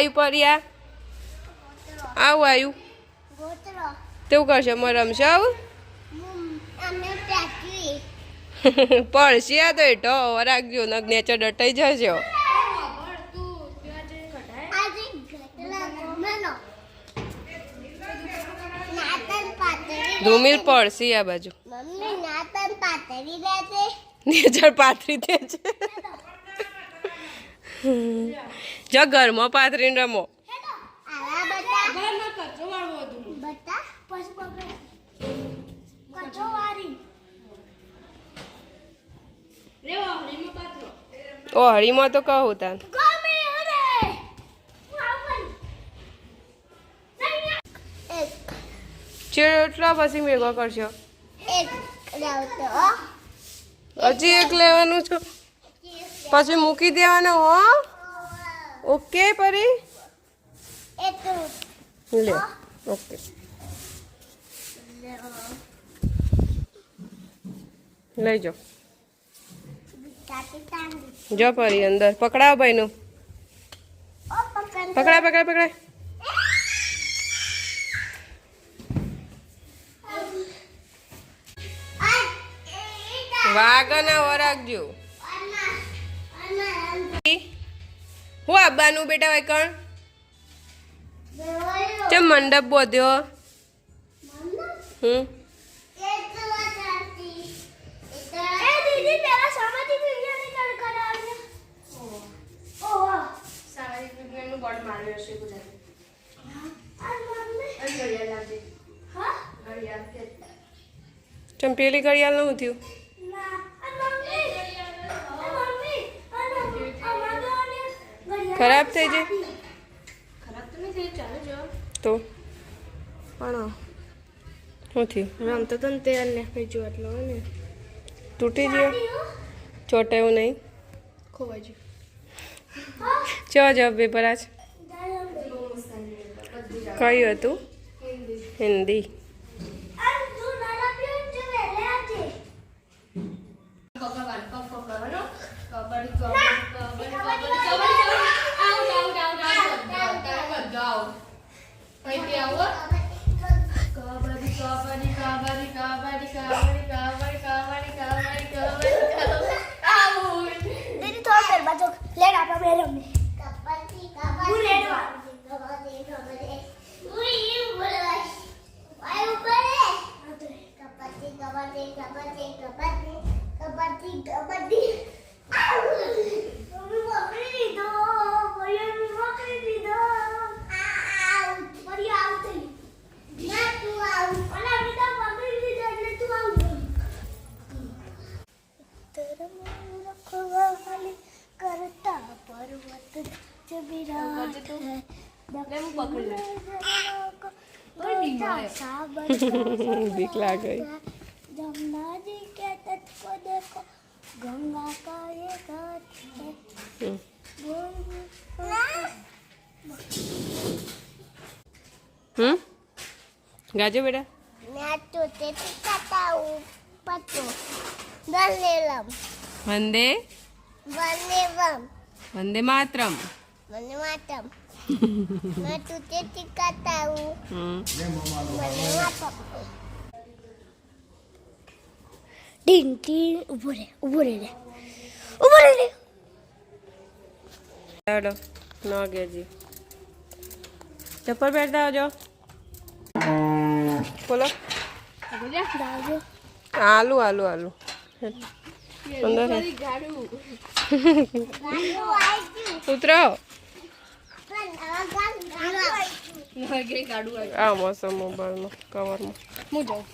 આવ્યું પરિયા આવું આવ્યું તેવું કરશે મને રમશે આવું પડશે આ તો એટો રાખજો નગ નેચર ડટાઈ જશે ધૂમિલ પડશે આ બાજુ નેચર પાથરી દે છે જો ઘરમાં પાથરીને રમો ઓ હળીમાં તો કહું તાન ચેટલા પછી મેઘો કરશો હજી એક લેવાનું છે પછી મૂકી દેવાનું હો ઓકે પરી લે ઓકે લઈ જાઓ જો પરી અંદર પકડાવ ભાઈનું પકડાય પકડાય પકડાય વાગના વરાગજો હું આબાનું બેટા વાયકણ ચમ મંડપ બોધ્યો ચમ પેલી ઘડિયાળ નું થયું ખરાબ થઈ જાય તો પણ શું થયું રમતો તો ને તેલ ને ખાઈ જો એટલો ને તૂટી ગયો ચોટાયું નહીં ખોવાઈ ગયું ચો જવાબ પેપર આજ કયું હતું હિન્દી बीक लाग गई जमुना जी के तट को देखो गंगा का ये घाट गाजो बेटा मैं तो तेरी कथा पतो दलेलम वंदे वंदेवम वंदे मातरम वंदे मातरम मैं तुझे सिखाता हूँ टीन टीन ऊपर रे चलो ना गया जी चप्पल बैठ जाओ बोलो आलू आलू आलू अंदर है उतरो આ મોસમ મોબાઈલમાં કવરમાં હું જાઉં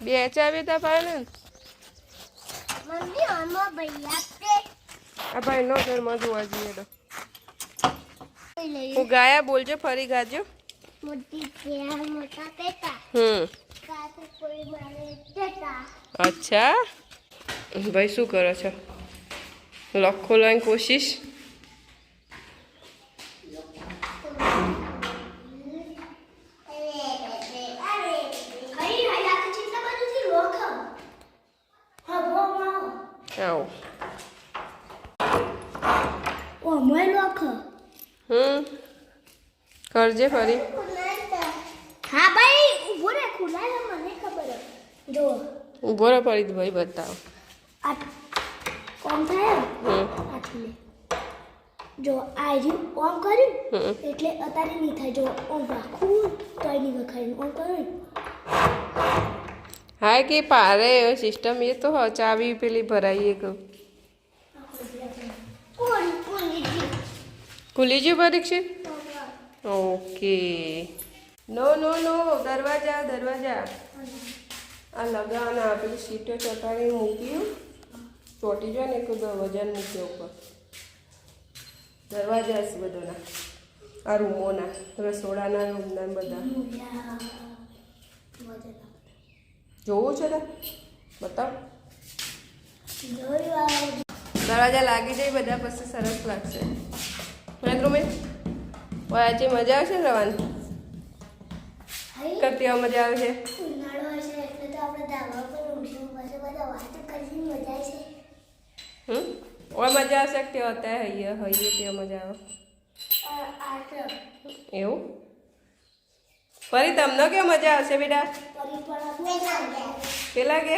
બે ચાવી તા પાડે ને આ ભાઈ નો ઘરમાં જોવા જઈએ તો હું ગાયા બોલજો ફરી ગાજો અચ્છા ભાઈ શું કરો છો લોક ખોલવાની કોશિશ આવો ઓમય લોખ કરજે ફરી. હા ભાઈ ઊભો રે ખુલાય મને ખબર જો ઊભો રહે ફરી ભાઈ બતાવો. આ કોમ થાય આટલે જો આ જે ઓમ કર્યું એટલે અત્યારે નહીં થાય જો ઓમ રાખું તોય નહીં વખાય ઓમ કર્યું હા કે પારે સિસ્ટમ એ તો ચાવી પેલી ભરાઈએ કહું ખુલી ગયું પરીક્ષિત. ઓકે નો નો નો દરવાજા દરવાજા આ લગાવવાના પેલી સીટો ચોટાડી મૂક્યું ચોટી જાય ને એક વજન મૂક્યો ઉપર દરવાજા છે બધાના આ રૂમોના રસોડાના રૂમના બધા જોવું છે ને બતાવ. દરવાજા લાગી જાય બધા પછી સરસ લાગશે. મહેન્દ્રભાઈ આજે મજા આવશે ને રવાની કરતી મજા આવે છે. ઉનાળો હશે એટલે તો આપણે ધાબા પર ઊંઘશું પછી બધા વાતો કરીને મજા આવશે. और मजा आ सकते होता है ये ते मजा આવે એવું. ફરી તમને કે મજા આવશે બેટા પેલા કે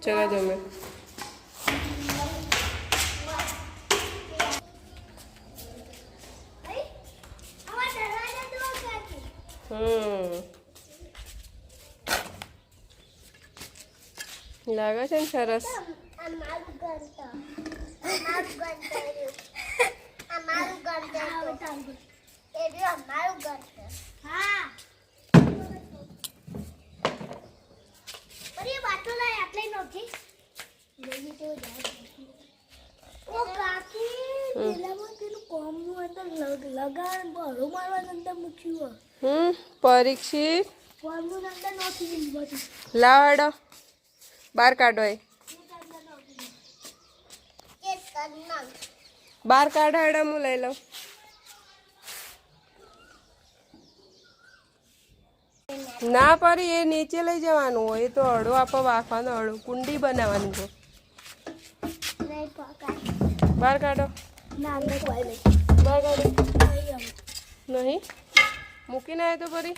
ચલો તમે લાગે છે ને સરસ. પરીક્ષિત લાવડો બાર કાઢો એ બાર કાઢો હેડો હું લઈ લઉં. ના પરી એ નીચે લઈ જવાનું હોય એ તો અડો આપો વાફવાનો અડો કુંડી બનાવવાની તો બહાર કાઢો બહાર કાઢો નહીં મૂકીને આવે તો પરી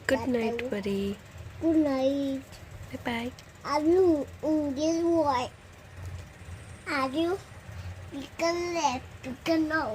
Good night, buddy. Good night. Bye bye. Are you this boy? Are you? You can let you can know.